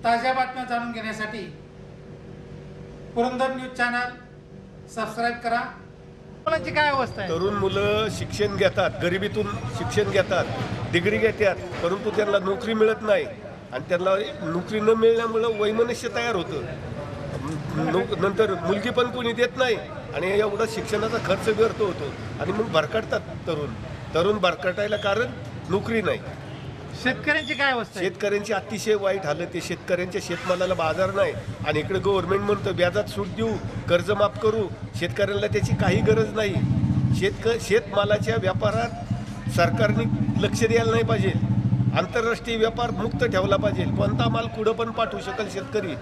ताज्या बातम्या जाणून घेण्यासाठी पुरंदर न्यूज चॅनल सबस्क्राईब करा। मुलांची काय अवस्था आहे? तरुण मुलं शिक्षण घेतात, गरिबीतून शिक्षण घेतात, डिग्री घेतात, परंतु त्यांना नोकरी मिळत नाही आणि त्यांना नोकरी न मिळण्यामुळं वैमनस्य तयार होतं। नंतर मुलगी पण कोणी देत नाही आणि एवढा शिक्षणाचा खर्च व्यर्थ होतो आणि मग भरकटतात तरुण भरकटायला कारण नोकरी नाही। शेतकऱ्यांची काय अवस्था आहे? शेतकऱ्यांची अतिशय वाईट हालत आहे। शेतकऱ्यांच्या शेतमालाला बाजार नाही आणि इकडे गव्हर्नमेंट म्हणतं व्याजात सूट देऊ, कर्ज माफ करू, शेतकऱ्यांना त्याची काही गरज नाही। शेतमालाच्या व्यापारात सरकारने लक्ष द्यायला नाही पाहिजे। आंतरराष्ट्रीय व्यापार मुक्त ठेवला पाहिजे। कोणता माल कुठं पण पाठवू शकेल शेतकरी,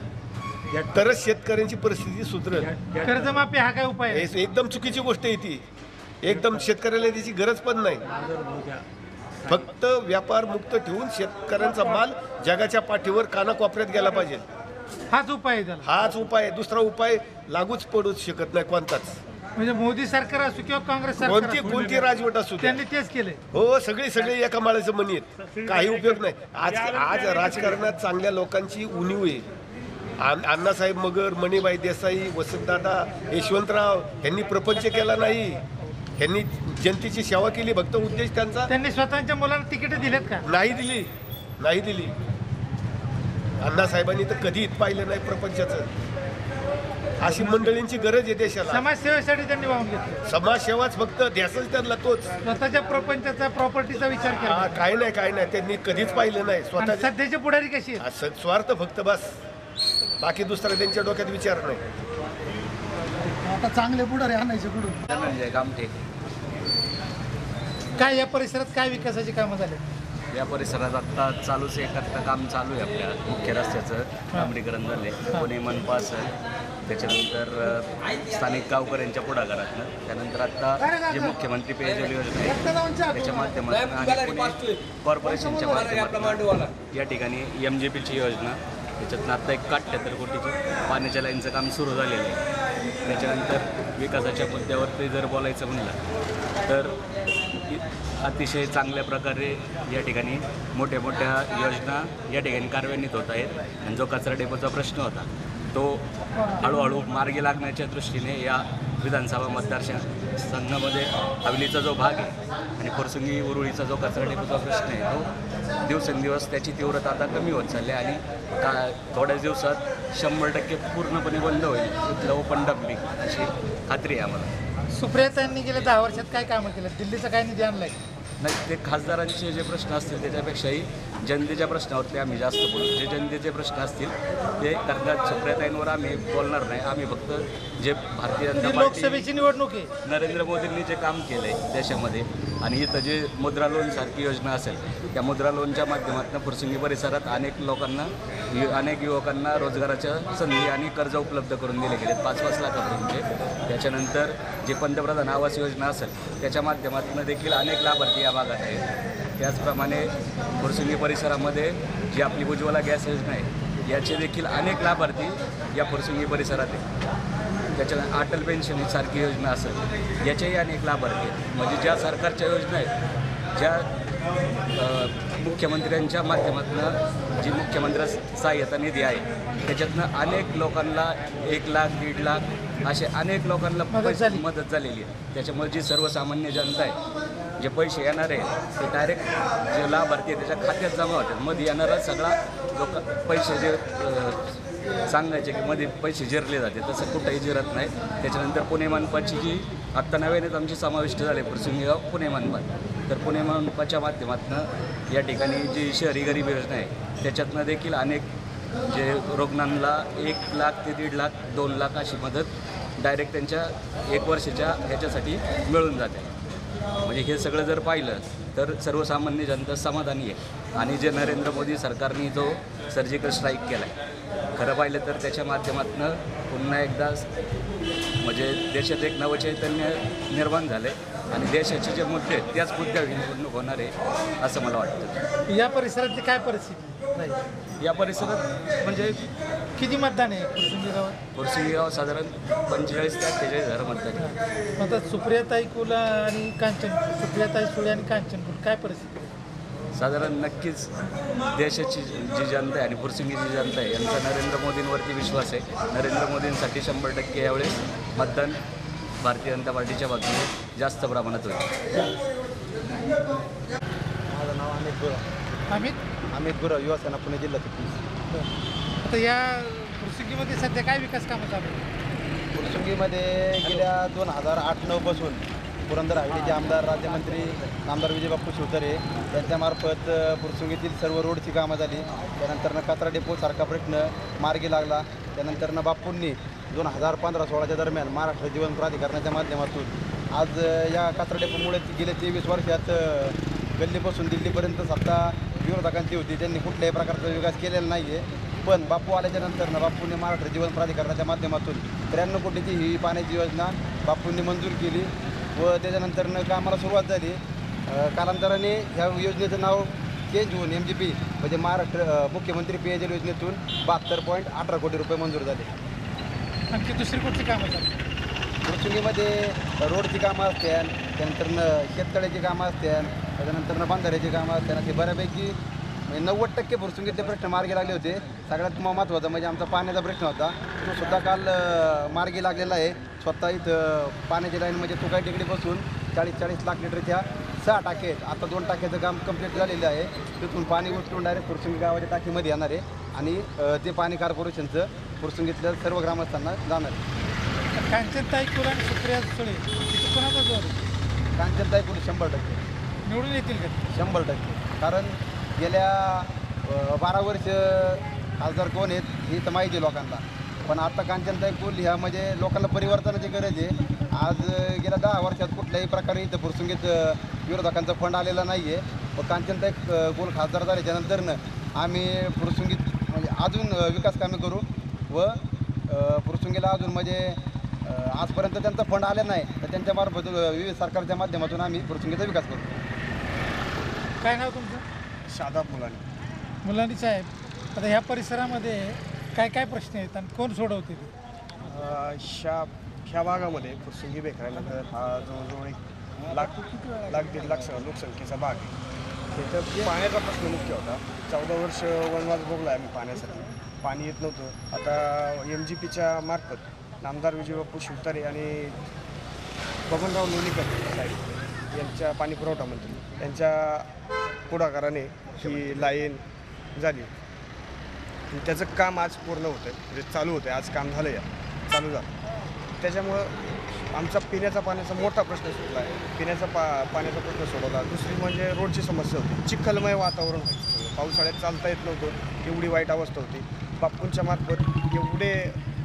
तरच शेतकऱ्यांची परिस्थिती सुधरेल। कर्जमाफी हा काय उपाय आहे? एकदम चुकीची गोष्ट आहे ती। एकदम शेतकऱ्याला त्याची गरज पण नाही। फक्त व्यापार मुक्त ठेवून शेतकऱ्यांचा माल जगाच्या पाठीवर कानाकोपऱ्यात गेला पाहिजे। हाच उपाय आहे त्याला? हाच उपाय आहे, दुसरा उपाय लागूच पडूच शकत नाही कोणताच। म्हणजे मोदी सरकार असो किंवा काँग्रेस सरकार कोणती राजवट असू त्यांनी तेच केले। हो, सगळे एका माळ्याचं मनी आहेत, काही उपयोग नाही। आज राजकारणात चांगल्या लोकांची उणीव आहे। अण्णासाहेब मगर, मणिभाई देसाई, वसंतदादा, यशवंतराव यांनी प्रपंच केला नाही, यांनी जनतेची सेवा केली। फक्त उद्देश त्यांनी स्वतःच्या मुलांना तिकीट दिलेत का? नाही दिली। अण्णासाहेबांनी तर कधीच पाहिलं नाही प्रपंचाचं। अशी मंडळींची गरज आहे देशाला। समाजसेवेसाठी त्यांनी वाहून घेतलं। समाजसेवाच फक्त ध्यासच त्यांना तोच, स्वतःच्या प्रपंचाचा प्रॉपर्टीचा विचार केला काय नाही त्यांनी कधीच पाहिलं नाही। स्वतः सध्याचे पुढारी कशी आहेत? स्वार्थ फक्त, बस, बाकी दुसरा त्यांच्या डोक्यात विचार नाही। आता चांगले पुढारी आणायचे कुठून? काय या परिसरात काय विकासाची कामं झाले? या परिसरात आत्ता चालूच एक काम चालू आहे। आपल्या मुख्य रस्त्याचं डांबरीकरण झाले, पुणे मनपा असेल, त्याच्यानंतर स्थानिक गावकऱ्यांच्या पुढाकारातनं, त्यानंतर आत्ता जे मुख्यमंत्री पेयजल योजना आहे त्याच्या माध्यमातून आणि पुणे कॉर्पोरेशनच्या माध्यमातून या ठिकाणी MJPची योजना, त्याच्यातनं आत्ता 78 कोटीची पाण्याच्या लाईनचं काम सुरू झालेलं आहे। त्याच्यानंतर विकासाच्या मुद्द्यावरती जर बोलायचं म्हणलं तर अतिशय चांगल्या प्रकारे या ठिकाणी मोठ्या योजना या ठिकाणी कार्यान्वित होत आहेत आणि जो कचरा डेपोचा प्रश्न होता तो हळूहळू मार्गी लागण्याच्या दृष्टीने या विधानसभा मतदारसंघामध्ये हवेलीचा जो भाग आहे आणि फुरसुंगी उरुळीचा जो कचरा डेपोचा प्रश्न आहे तो दिवसेंदिवस त्याची तीव्रता आता कमी होत चालली आहे आणि थोड्याच दिवसात 100% पूर्णपणे बंद होईल इथलं ओपन डम्पिंग, अशी खात्री आहे आम्हाला। सुप्रियाताईंनी गेल्या 10 वर्षात काय कामं केलं? दिल्लीचं काय निधी आणलाय? नाही, ते खासदारांचे जे प्रश्न असतील त्याच्यापेक्षाही जनतेच्या प्रश्नावरती आम्ही जास्त बोलू। जे जनतेचे प्रश्न असतील ते करण्यात सुप्रियाताईंवर आम्ही बोलणार नाही। आम्ही फक्त जे भारतीय जनता पार्टी, लोकसभेची निवडणूक आहे, नरेंद्र मोदींनी जे काम केलं आहे देशामध्ये आणि इथं जे मुद्रा लोन सारखी योजना असेल त्या मुद्रा लोनच्या माध्यमातून फुरसुंगी परिसरात अनेक युवकांना रोजगाराच्या संधी आणि कर्ज उपलब्ध करून दिले गेले 5-5 लाखापर्यंतचे। त्याच्यानंतर जे पंतप्रधान आवास योजना असेल त्याच्या माध्यमातून देखील अनेक लाभार्थी या भागात आहेत। त्याचप्रमाणे फुरसुंगी परिसरामध्ये जी आपली उज्ज्वला गॅस योजना आहे याचे देखील अनेक लाभार्थी या फुरसुंगी परिसरात आहेत। त्याच्या अटल पेन्शन सारखी योजना असेल याचेही अनेक लाभार्थी आहेत। म्हणजे ज्या सरकारच्या योजना आहेत, ज्या मुख्यमंत्र्यांच्या माध्यमातून जी मुख्यमंत्री सहाय्यता निधी आहे त्याच्यातनं अनेक लोकांना 1 लाख 1.5 लाख असे अनेक लोकांना मदत झालेली आहे। त्याच्यामुळे जी सर्वसामान्य जनता आहे, जे पैसे येणार आहेत ते डायरेक्ट जे लाभार्थी आहे त्याच्या खात्यात जमा होतात। मध्ये येणारा सगळा जो पैसे जे सांगायचे की मध्ये पैसे जिरले जाते तसं कुठंही जिरत नाही। त्याच्यानंतर पुणे मनपाची जी आत्ता नव्यानेच आमची समाविष्ट झाले फुरसुंगी गाव पुणे मनपात, तर पुणे मनपाच्या माध्यमातून या ठिकाणी जी शहरी गरीब योजना आहे त्याच्यातनं देखील अनेक जे रुग्णांना 1 लाख ते 1.5 लाख 2 लाख अशी मदत डायरेक्ट त्यांच्या 1 वर्षाच्या ह्याच्यासाठी मिळून जाते। म्हणजे हे सगळं जर पाहिलं तर सर्वसामान्य जनता समाधानी आहे। आणि जे नरेंद्र मोदी सरकारने जो सर्जिकल स्ट्राईक केला आहे, खरं पाहिलं तर त्याच्या माध्यमातून पुन्हा एकदा म्हणजे देशात एक नवचैतन्य निर्माण झालं आहे आणि देशाचे जे मुद्दे आहेत त्याच मुद्द्यावर निवडणूक होणार आहे असं मला वाटतं। या परिसरातली काय परिस्थिती? या परिसरात म्हणजे किती मतदान आहे फुरसुंगी गावात? फुरसुंगी गाव साधारण 45 ते 48,000 मतदान आहे। आता सुप्रियाताई कुल आणि कांचन, सुप्रियाताई सुळे आणि कांचन कुल काय परिस्थिती? साधारण नक्कीच देशाची जी जनता आहे आणि फुरसुंगीची जनता आहे यांचा नरेंद्र मोदींवरती विश्वास आहे. नरेंद्र मोदींसाठी 100% यावेळेस मतदान भारतीय जनता पार्टीच्या बाजूने जास्त प्रमाणात होईल. माझं नाव अमित गुरव. अमित गुरव, युवासेना पुणे जिल्ह्यातील. आता या फुरसुंगीमध्ये सध्या काय विकास कामं चालू आहेत? फुरसुंगीमध्ये गेल्या 2008-09 पासून पुरंदर हवेलीचे आमदार राज्यमंत्री आमदार विजयबापू शिवतरे यांच्यामार्फत फुरसुंगीतील सर्व रोडची कामं झाली. त्यानंतरनं कचरा डेपोसारखा प्रश्न मार्गी लागला. त्यानंतरनं बापूंनी 2015-16च्या दरम्यान महाराष्ट्र जीवन प्राधिकरणाच्या माध्यमातून आज या कचरा डेपोमुळे गेल्या 23 वर्षात गल्लीपासून दिल्लीपर्यंत सत्ता विरोधकांची होती. त्यांनी कुठल्याही प्रकारचा विकास केलेला नाही आहे. पण बापू आल्याच्या नंतरनं बापूंनी महाराष्ट्र जीवन प्राधिकरणाच्या माध्यमातून 93 कोटीची ही पाण्याची योजना बापूंनी मंजूर केली व त्याच्यानंतरनं कामाला सुरुवात झाली. कालांतराने ह्या योजनेचं नाव चेंज होऊन MGP म्हणजे महाराष्ट्र मुख्यमंत्री पेयजल योजनेतून 72.18 कोटी रुपये मंजूर झाले. आणखी दुसरी कुठली कामं चालू आहेत? फुरसुंगीमध्ये रोडची कामं असतात, त्यानंतरनं शेततळ्याची कामं असतात, त्याच्यानंतरनं बांधाऱ्याची कामं असतात. असे बऱ्यापैकी 90% फुरसुंगीतले प्रश्न मार्गी लागले होते. सगळ्यात महत्त्वाचा म्हणजे आमचा पाण्याचा प्रश्न होता, तो सुद्धा काल मार्गी लागलेला आहे. स्वतः इथं पाण्याची लाईन म्हणजे तुकाई टेकडीपासून 40 लाख लिटरच्या 6 टाके आहेत. आता 2 टाक्याचं काम कंप्लीट झालेलं आहे. तिथून पाणी उचलून डायरेक्ट फुरसुंगी गावाच्या टाकीमध्ये येणार आहे आणि ते पाणी कॉर्पोरेशनचं फुरसुंगीतल्या सर्व ग्रामस्थांना जाणार आहे. कांचनताई कुल आणि सुप्रिया सुळे इथं कोणाचा जोर आहे? कांचनताई कुल 100% निवडून येतील का? 100%. कारण गेल्या 12 वर्ष खासदार कोण आहेत ही तर माहिती आहे लोकांना, पण आता कांचनताई कुल ह्या म्हणजे लोकांना परिवर्तनाची गरज आहे. आज गेल्या 10 वर्षात कुठल्याही प्रकारे इथं फुरसुंगीत विरोधकांचा फंड आलेला नाही आहे. व कांचनताई कुल खासदार झाल्याच्या नंतरनं आम्ही फुरसुंगीत म्हणजे अजून विकास कामे करू व फुरसुंगीला अजून म्हणजे आजपर्यंत त्यांचा फंड आला नाही तर त्यांच्यामार्फत विविध सरकारच्या माध्यमातून आम्ही फुरसुंगीचा विकास करू. काय नाव तुमचं? शादाब मुलांनी. मुलांनी साहेब, आता ह्या परिसरामध्ये काय काय प्रश्न आहेत आणि कोण सोडवते ते? ह्या भागामध्ये फुरसुंगी बेकऱ्यानंतर हा जवळजवळ 1 लाख लोकसंख्येचा भाग आहे. तिथं पाण्याचा प्रश्न मुख्य होता. 14 वर्ष वनवास भोगला आहे आम्ही पाण्यासाठी. पाणी येत नव्हतं. आता MGPच्या मार्फत आमदार विजयबापू शिवतारे आणि बबनराव लोणीकर साहेब यांच्या पाणीपुरवठा मंत्री यांच्या पुढाकाराने ही लाईन झाली. त्याचं काम आज पूर्ण होतं आहे, म्हणजे चालू होतं आहे. आज काम झालं चालू झालं. त्याच्यामुळं आमचा पिण्याचा पाण्याचा मोठा प्रश्न सुटला आहे. पाण्याचा प्रश्न सोडवला. दुसरी म्हणजे रोडची समस्या होती. चिखलमय वातावरण व्हायचं. पावसाळ्यात चालता येत नव्हतं, एवढी वाईट अवस्था होती. बापूंच्या मार्फत एवढे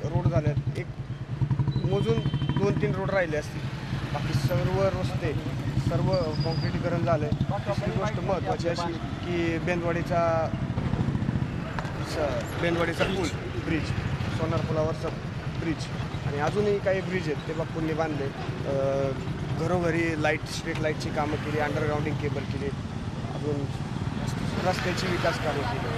रोड झालेत. एक मोजून 2-3 रोड राहिले असतील. बाकी सर्व रस्ते सर्व कॉन्क्रिटीकरण झालं. दुसरी गोष्ट महत्त्वाची अशी की बेंदवाडीचा पूल ब्रिज, सोनार पुलावरचा ब्रिज आणि अजूनही काही ब्रिज आहेत ते बापूंनी बांधले. घरोघरी स्ट्रीट लाईटची कामं केली, अंडरग्राउंडिंग केबल केली, अजून रस्त्याची विकास कामं केली,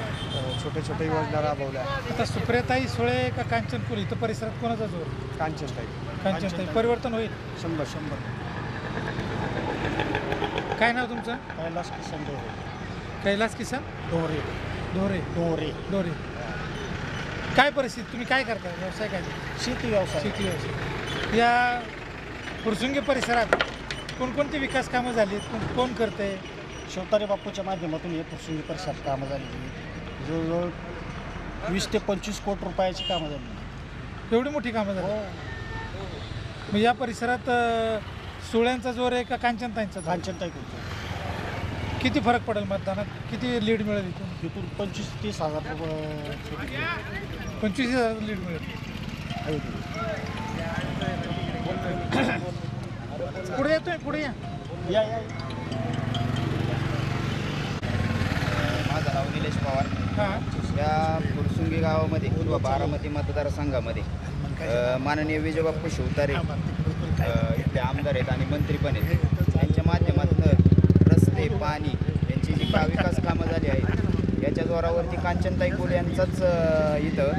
छोट्या योजना राबवल्या. आता सुप्रियाताई सुळे का कांचन कुल इथं परिसरात कोणाचा जोर? कांचनताई. परिवर्तन होईल 100%. काय नाव तुमचं? कैलास किसन कैलास किसन ढोरे. काय परिस्थिती, तुम्ही काय करता? व्यवसाय काय? शेती व्यवसाय. या फुरसुंगी परिसरात कोणकोणती विकास कामं झाली आहेत? कोण करते? शिवतारे बापूच्या माध्यमातून हे फुरसुंगी परिसरात कामं झालेली. जवळजवळ 20 ते 25 कोटी रुपयाची कामं झाली. एवढी मोठी कामं झाली? मग या परिसरात सुळ्यांचा जोर आहे का कांचनताईंचा? कांचनताई कुल. किती फरक पडेल मतदानात? किती लीड मिळेल इथून 25-30 हजार रुपये 25,000 लीड मिळेल. पुढे येतोय, पुढे या. माझं नाव निलेश पवार. हां. या फुरसुंगी गावामध्ये किंवा बारामती मतदारसंघामध्ये माननीय विजयबापू शिवतारे इथले आमदार आहेत आणि मंत्री पण आहेत. त्यांच्या माध्यमातून रस्ते, पाणी यांची जी विकास कामं झाली आहेत याच्या जोरावरती कांचनताई कुल यांचाच इथं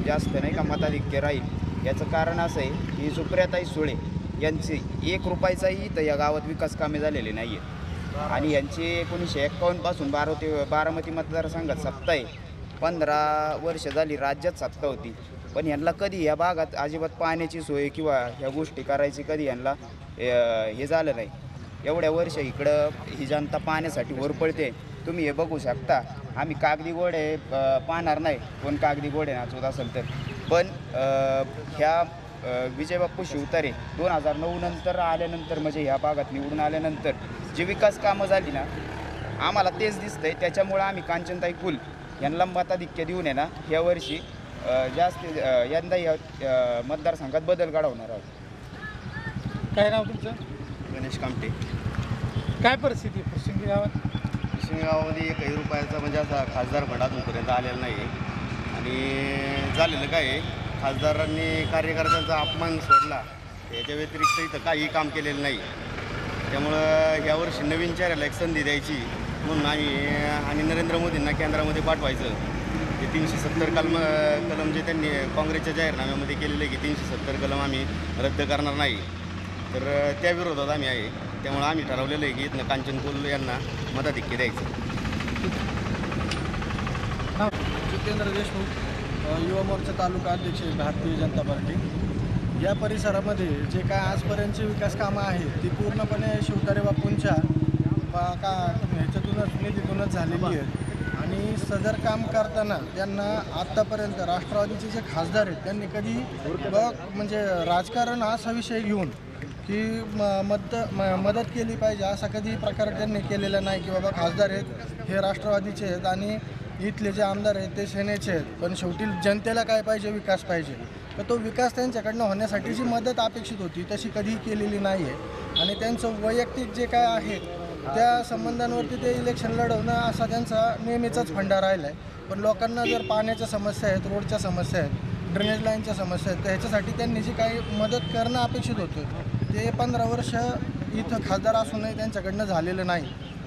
जास्त नाही का मताधिक्य राहील. याचं कारण असं आहे की सुप्रियाताई सुळे यांची 1 रुपयाचाही इथं या गावात विकास कामे झालेली नाही आहेत. आणि यांची 1951 पासून बारामती मतदारसंघात सत्ता आहे. 15 वर्ष झाली राज्यात सत्ता होती, पण यांना कधी या भागात अजिबात पाण्याची सोय किंवा ह्या गोष्टी करायची कधी यांना हे झालं नाही. एवढ्या वर्ष इकडं ही जनता पाण्यासाठी पडते. तुम्ही हे बघू शकता. आम्ही कागदी घोडे पाहणार नाही, कोण कागदी घोडे नाचवत असेल तर, पण ह्या विजय बाप्पू शिवतारे 2009 नंतर आल्यानंतर, म्हणजे ह्या भागात निवडून आल्यानंतर जी विकास कामं झाली ना, आम्हाला तेच दिसतंय. त्याच्यामुळं आम्ही कांचनताई कुल यांना मताधिक्य देऊन आहे ना, ह्या वर्षी जास्त यंदा या मतदारसंघात बदल घडवणार आहोत. काय नाव तुमचं? गणेश कामटे. काय परिस्थिती आहे फुरसुंगी गावात? गावामध्ये 1 रुपयाचा म्हणजे असा खासदार फंड अजूनपर्यंत आलेला नाही आहे. आणि झालेलं काय आहे, खासदारांनी कार्यकर्त्यांचा अपमान सोडला, याच्या व्यतिरिक्त इथं काही काम केलेलं नाही. त्यामुळं यावर्षी नवीन चेहऱ्याला एक संधी द्यायची म्हणून आणि नरेंद्र मोदींना केंद्रामध्ये पाठवायचं. ते 370 कलम जे त्यांनी काँग्रेसच्या जाहीरनाम्यामध्ये केलेलं आहे की 370 कलम आम्ही रद्द करणार नाही, तर त्या विरोधात आम्ही आहे. त्यामुळे आम्ही ठरवलेलं आहे की इथनं कांचन कुल यांना मताधिक्य द्यायचं. जितेंद्र देशमुख, युवा मोर्चा तालुका अध्यक्ष, भारतीय जनता पार्टी. या परिसरामध्ये जे काय आजपर्यंतची विकास कामं आहेत ती पूर्णपणे शिवतारे बापूंच्या ह्याच्यातूनच निधीतूनच झालेली आहेत. आणि सदर काम करताना त्यांना आत्तापर्यंत राष्ट्रवादीचे जे खासदार आहेत त्यांनी कधी म्हणजे राजकारण असा विषय घेऊन की मदत केली पाहिजे असा कधी प्रकार त्यांनी केलेला नाही, की बाबा खासदार आहेत हे राष्ट्रवादीचे आहेत आणि इथले जे आमदार आहेत ते सेनेचे आहेत, पण शेवटी जनतेला काय पाहिजे? विकास पाहिजे. तर तो विकास त्यांच्याकडनं होण्यासाठी जी मदत अपेक्षित होती तशी कधी केलेली नाही आहे. आणि त्यांचं वैयक्तिक जे काय आहे त्या संबंधांवरती ते इलेक्शन लढवणं असा त्यांचा नेहमीचाच फंडा राहिला आहे. पण लोकांना जर पाण्याच्या समस्या आहेत, रोडच्या समस्या आहेत, ड्रेनेज लाईनच्या समस्या आहेत, तर ह्याच्यासाठी त्यांनी जी काही मदत करणं अपेक्षित होतं ते 15 वर्ष इथं खासदार असूनही त्यांच्याकडनं झालेलं नाही.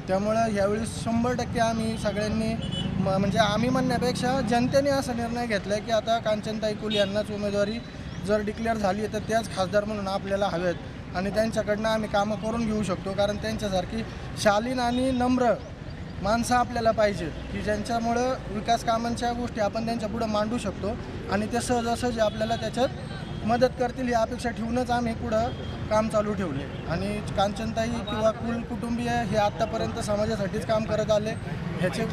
त्यामुळं यावेळी 100% आम्ही सगळ्यांनी म्हणजे आम्ही म्हणण्यापेक्षा जनतेने असा निर्णय घेतला आहे की आता कांचनताई कुल यांनाच उमेदवारी जर डिक्लेअर झाली तर त्याच खासदार म्हणून आपल्याला हवेत आणि त्यांच्याकडनं आम्ही कामं करून घेऊ शकतो. कारण त्यांच्यासारखी शालीन आणि नम्र माणसं आपल्याला पाहिजे की ज्यांच्यामुळं विकास कामांच्या गोष्टी आपण त्यांच्यापुढं मांडू शकतो आणि ते सहजासहजी आपल्याला त्याच्यात मदत करतील ही अपेक्षा ठेवूनच आम्ही पुढं काम चालू ठेवले. आणि कांचनताई किंवा कुल कुटुंबीय हे आत्तापर्यंत समाजासाठीच काम करत आले, ह्याचे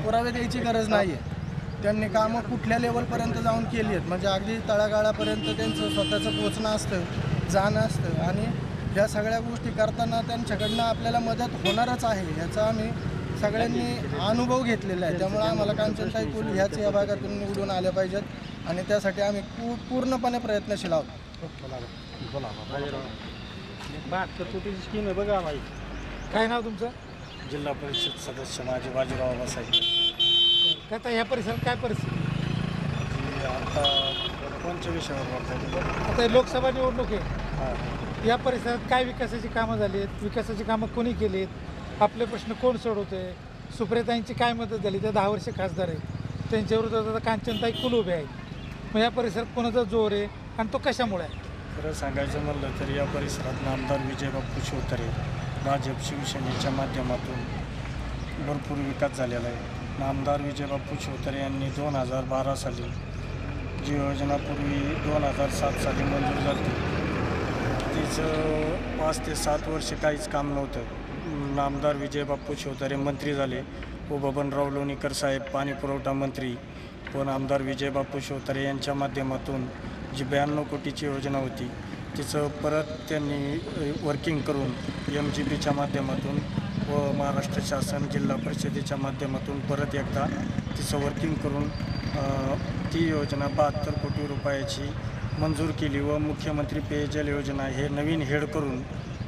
पुरावे द्यायची गरज नाही आहे. त्यांनी कामं कुठल्या लेवलपर्यंत जाऊन केली आहेत, म्हणजे अगदी तळागाळापर्यंत त्यांचं स्वतःचं पोचणं असतं, जाणं असतं आणि ह्या सगळ्या गोष्टी करताना त्यांच्याकडनं आपल्याला मदत होणारच आहे ह्याचा आम्ही सगळ्यांनी अनुभव घेतलेला आहे. त्यामुळे आम्हाला कांचनताई कुल ह्याच या भागातून निवडून आल्या पाहिजेत आणि त्यासाठी आम्ही पूर्णपणे प्रयत्नशील आहोत. स्कीम आहे बघा माहीत. काय नाव तुमचं? जिल्हा परिषद सदस्य माझे बाजीराव बसाई. आता ह्या परिसरात काय परिस्थिती? आता कोणत्या विषयावर बोलताय? आता लोकसभा निवडणूक आहे, या परिसरात काय विकासाची कामं झाली आहेत? विकासाची कामं कोणी केली आहेत? आपले प्रश्न कोण सोडवते? सुप्रियाताईंची काय मदत झाली? त्या 10 वर्ष खासदार आहेत, त्यांच्या विरोधात आता कांचनताई कुल उभे आहेत. मग या परिसरात कोणाचा जोर आहे आणि तो कशामुळे आहे? खरं सांगायचं म्हणलं तर या परिसरात आमदार विजय बाप्पू शिवतारे भाजप शिवसेनेच्या माध्यमातून भरपूर विकास झालेला आहे. आमदार विजय बाप्पू शिवतारे यांनी 2012 साली जी योजना पूर्वी 2007 साली मंजूर झाली तिचं 5 ते 7 वर्ष काहीच काम नव्हतं. आमदार विजय बाप्पू शिवतारे मंत्री झाले व बबनराव लोणीकर साहेब पाणी पुरवठा मंत्री, पण आमदार विजय बाप्पू शिवतारे यांच्या माध्यमातून जी 92 कोटीची योजना होती तिचं परत त्यांनी वर्किंग करून MGBच्या माध्यमातून व महाराष्ट्र शासन जिल्हा परिषदेच्या माध्यमातून परत एकदा तिचं वर्किंग करून ती योजना 72 कोटी रुपयाची मंजूर केली व मुख्यमंत्री पेयजल योजना हे नवीन हेड करून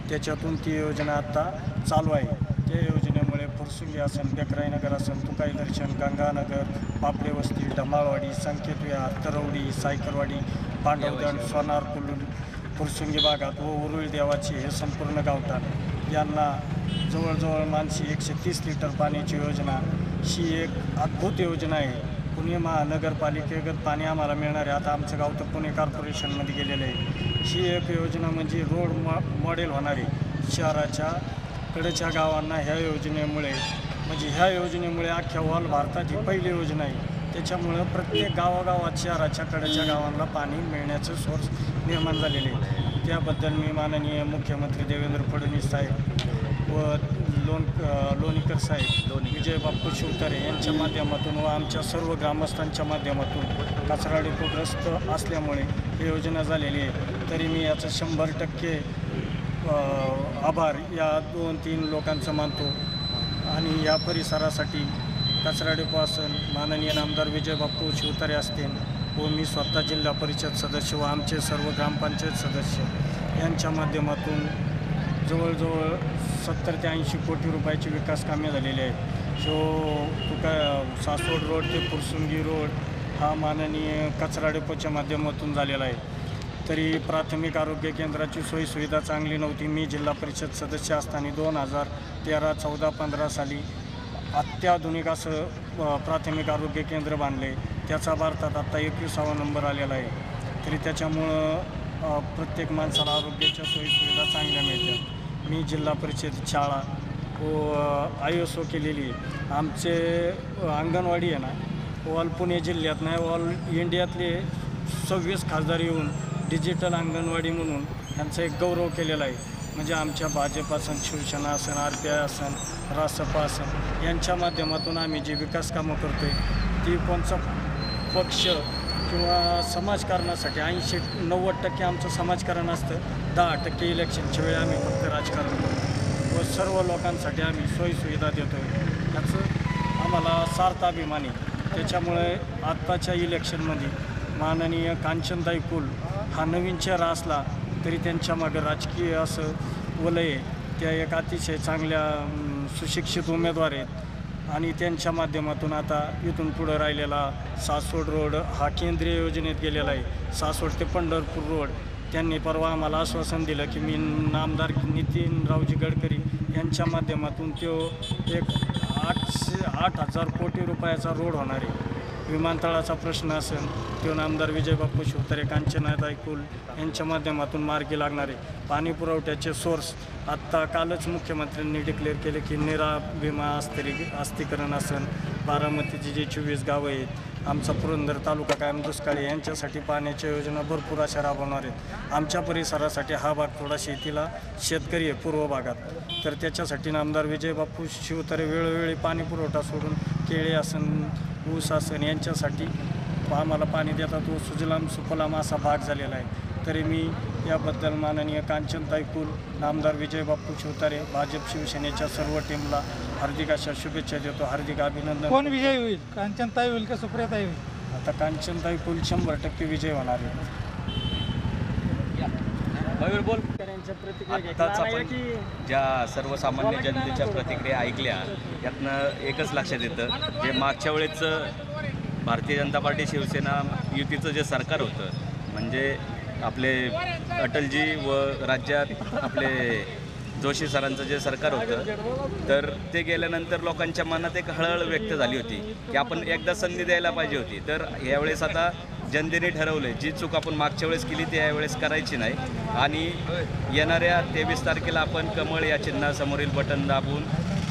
त्याच्यातून ती योजना आत्ता चालू आहे. त्या योजनेमुळे फुरसुंगी असन, बेकराईनगर असन, तुकाई दर्शन, गंगानगर, पापडे वस्ती, ढमाळवाडी, संकेत विहार, तरवडी, सायकलवाडी, पांडवदण, सोनार कुलून फुरसुंगी भागात व उरुळी देवाची हे संपूर्ण गावठाण यांना जवळजवळ मानसी 130 लिटर पाण्याची योजना ही एक अद्भुत योजना आहे. पुणे महानगरपालिकेगत पाणी आम्हाला मिळणार आहे. आता आमचं गाव तर पुणे कॉर्पोरेशनमध्ये गेलेलं आहे. ही एक योजना म्हणजे रोड मॉडेल होणारी शहराच्या कडच्या गावांना ह्या योजनेमुळे म्हणजे ह्या योजनेमुळे अख्ख्या ऑल भारतात ही पहिली योजना आहे. त्याच्यामुळं प्रत्येक गावागावात शहराच्या कडच्या गावांना पाणी मिळण्याचं सोर्स निर्माण झालेले आहे. त्याबद्दल मी माननीय मुख्यमंत्री देवेंद्र फडणवीस साहेब व लोणीकर साहेब, विजय बाप्पू शिवतारे यांच्या माध्यमातून व आमच्या सर्व ग्रामस्थांच्या माध्यमातून कचरा डेपोग्रस्त असल्यामुळे ही योजना झालेली आहे. तरी मी याचं 100% आभार या 2-3 लोकांचं मानतो. आणि या परिसरासाठी कचरा डेपो असेल, माननीय नामदार विजय बाप्पू शिवतारे असतील व मी स्वतः जिल्हा परिषद सदस्य व आमचे सर्व ग्रामपंचायत सदस्य यांच्या माध्यमातून जवळजवळ 70 ते 80 कोटी रुपयाची विकास कामे झालेली आहेत. सासवड रोड ते फुरसुंगी रोड हा माननीय कचरा डेपोच्या माध्यमातून झालेला आहे. तरी प्राथमिक आरोग्य केंद्राची सोयीसुविधा चांगली नव्हती. मी जिल्हा परिषद सदस्य असताना 2013, 14, 15 साली अत्याधुनिक असं प्राथमिक आरोग्य केंद्र बांधले. त्याचा भारतात आत्ता 21वा नंबर आलेला आहे. तरी त्याच्यामुळं प्रत्येक माणसाला आरोग्याच्या सोयीसुविधा चांगल्या मिळतात. मी जिल्हा परिषद शाळा व ISO केलेली आहे. आमचे अंगणवाडी आहे ना, ऑल पुणे जिल्ह्यात नाही, ऑल इंडियातले 26 खासदार येऊन डिजिटल अंगणवाडी म्हणून यांचा एक गौरव केलेला आहे. म्हणजे आमच्या भाजप असन, शिवसेना असन, RPI असन, रासपा असन यांच्या माध्यमातून आम्ही जी विकास कामं करतो आहे ती कोणचा पक्ष किंवा समाजकारणासाठी 80-90% आमचं समाजकारण असतं. 10% इलेक्शनच्या वेळी आम्ही फक्त राजकारण करतो व सर्व लोकांसाठी आम्ही सोयीसुविधा देतो आहे. याचं आम्हाला सार्थ अभिमान आहे. त्याच्यामुळे आत्ताच्या इलेक्शनमध्ये माननीय कांचनताई कुल हा नवीन चेहरा असला तरी त्यांच्या मागं राजकीय असं वलय आहे. त्या एक अतिशय चांगल्या सुशिक्षित उमेदवार आहेत आणि त्यांच्या माध्यमातून आता इथून पुढं राहिलेला सासवड रोड हा केंद्रीय योजनेत गेलेला आहे. सासवड ते पंढरपूर रोड त्यांनी परवा आम्हाला आश्वासन दिलं की मी नामदार नितीनरावजी गडकरी यांच्या माध्यमातून तो एक 8,000 कोटी रुपयाचा रोड होणार आहे. विमानतळाचा प्रश्न असेल तो नामदार विजय बाप्पू शिवतारे, कांचनाताई कुल यांच्या माध्यमातून मार्गी लागणारे पाणी पुरवठ्याचे सोर्स आत्ता कालच मुख्यमंत्र्यांनी डिक्लेअर केले की निरा भीमा आस्तीकरण असेल, बारामतीची जी 24 गावं आहेत, आमचा पुरंदर तालुका कायम दुष्काळी यांच्यासाठी पाण्याच्या योजना भरपूर अशा राबवणार आहेत. आमच्या परिसरासाठी हा भाग थोडा शेतीला शेतकरी आहे पूर्व भागात, तर त्याच्यासाठी नामदार विजय बाप्पू शिवतारे वेळोवेळी पाणी पुरवठा सोडून केळे असन, ऊस असन यांच्यासाठी आम्हाला पाणी देतात व सुजलाम सुफलाम असा भाग झालेला आहे. तरी मी याबद्दल माननीय कांचनताई कुल, नामदार विजय बाप्पू शिवतारे, भाजप शिवसेनेच्या सर्व टीमला हार्दिक अशा शुभेच्छा देतो. हार्दिक अभिनंदन. कोण विजय होईल? कांचनताई होईल का सुप्रियाताई होईल? आता कांचनताई कुल 100% विजय होणार आहे. आत्ताच आपण ज्या सर्वसामान्य जनतेच्या प्रतिक्रिया ऐकल्या यातनं एकच लक्षात येतं, जे मागच्या वेळेचं भारतीय जनता पार्टी शिवसेना युतीचं जे सरकार होतं, म्हणजे आपले अटलजी व राज्यात आपले जोशी सरांचं जे सरकार होतं, तर ते गेल्यानंतर लोकांच्या मनात एक हळहळ व्यक्त झाली होती की आपण एकदा संधी द्यायला पाहिजे होती. तर यावेळेस आता जनतेने ठरवलं जी चूक आपण मागच्या वेळेस केली ती यावेळेस करायची नाही आणि येणाऱ्या 23 तारखेला आपण कमळ या चिन्हासमोरील बटन दाबून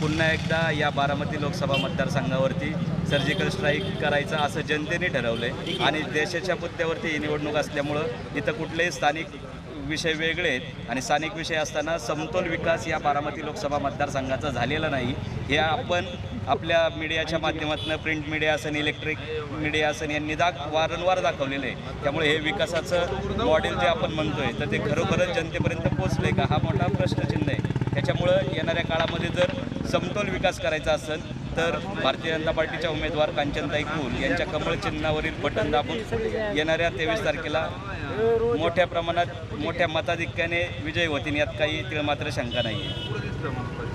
पुन्हा एकदा या बारामती लोकसभा मतदारसंघावरती सर्जिकल स्ट्राईक करायचं असं जनतेने ठरवलं आहे. आणि देशाच्या मुद्द्यावरती ही निवडणूक असल्यामुळं इथं कुठलेही स्थानिक विषय वेगळे आहेत आणि स्थानिक विषय असताना समतोल विकास या बारामती लोकसभा मतदारसंघाचा झालेला नाही. हे आपण आपल्या मीडियाच्या माध्यमातून, प्रिंट मीडिया असेल, इलेक्ट्रिक मीडिया असेल, यांनी वारंवार दाखवलेलं आहे. त्यामुळे हे विकासाचं मॉडेल जे आपण म्हणतोय तर ते खरोखरच जनतेपर्यंत पोहोचलं आहे का हा मोठा प्रश्नचिन्ह आहे. त्याच्यामुळं येणाऱ्या काळामध्ये जर समतोल विकास करायचा असेल तर भारतीय जनता पार्टीच्या उमेदवार कांचनताई कुल यांच्या कमळ चिन्हावरील बटन दाबून येणाऱ्या 23 तारखेला मोठ्या प्रमाणात मोठ्या मताधिक्याने विजय होतील यात काही तिळमात्र शंका नाही आहे.